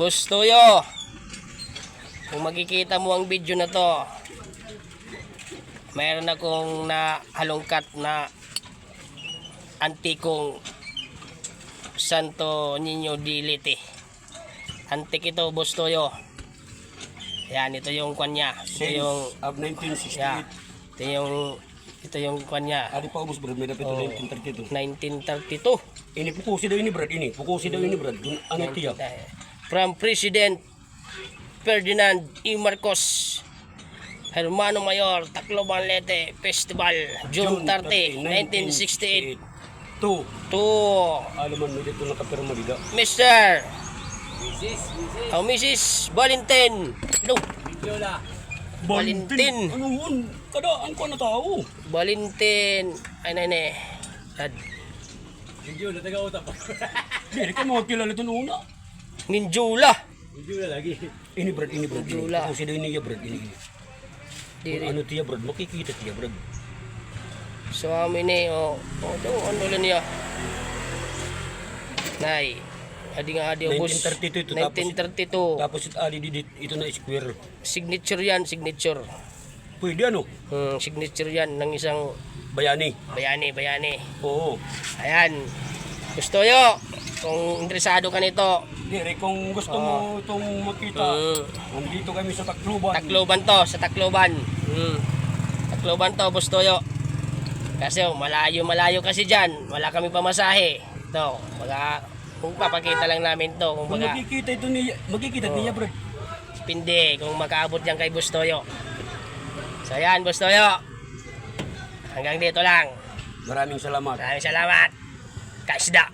Bustoyo, kung makikita mo ang video na to, mayroon akong nahalongkat na antikong Santo Niño di Leyte. Antik ito, Bustoyo. Yan, ito yung kanya. Ito yung of 1968. yeah, ito yung kanya. Adi pa ubos brad, may dapat 1932. 1932. Ini pukusi daw ini brad, ini. Pukusi daw ini brad. Ano tiyak? From President Ferdinand E. Marcos, Hermano Mayor, Tacloban Leyte Festival, June 30, 1968. To. To Alaman mo dito nakapirma dito. Mr. Mrs. Valentin. No. Valentin. Ano yun? Kadaan ko na tao. Valentin. Ay, nene. Ad. Video na taga-utap. Hindi ka makakilala ito noon na. Ninjula. Video na lagi. Ini brad, ini brad. Jula. Pukusi daw ini ya brad, ini. Diri. Ano tiya brad, makikita tiya brad. So amin eh, daw, ano lang niya. Nay, adi nga adi ubos. 1932 ito. 1932. Tapos ito na square. Signature yan, signature. Pwede ano? Signature yan ng isang Bayani. bayani. Oo. Ayan. Gusto yo, kung interesado ka nito, Dire, kung gusto mo itong makita, nandito kami sa Tacloban. Tacloban to, sa Tacloban. Tacloban to, Bustoyo. Kasi malayo kasi dyan. Wala kami pamasahe. Ito, kung papakita lang namin to. Kung Kung makikita ito niya, makikita niya bro. Pindi, kung makaabot yan kay Bustoyo. So ayan, Bustoyo. Hanggang dito lang. Maraming salamat. Maraming salamat. Kaisda.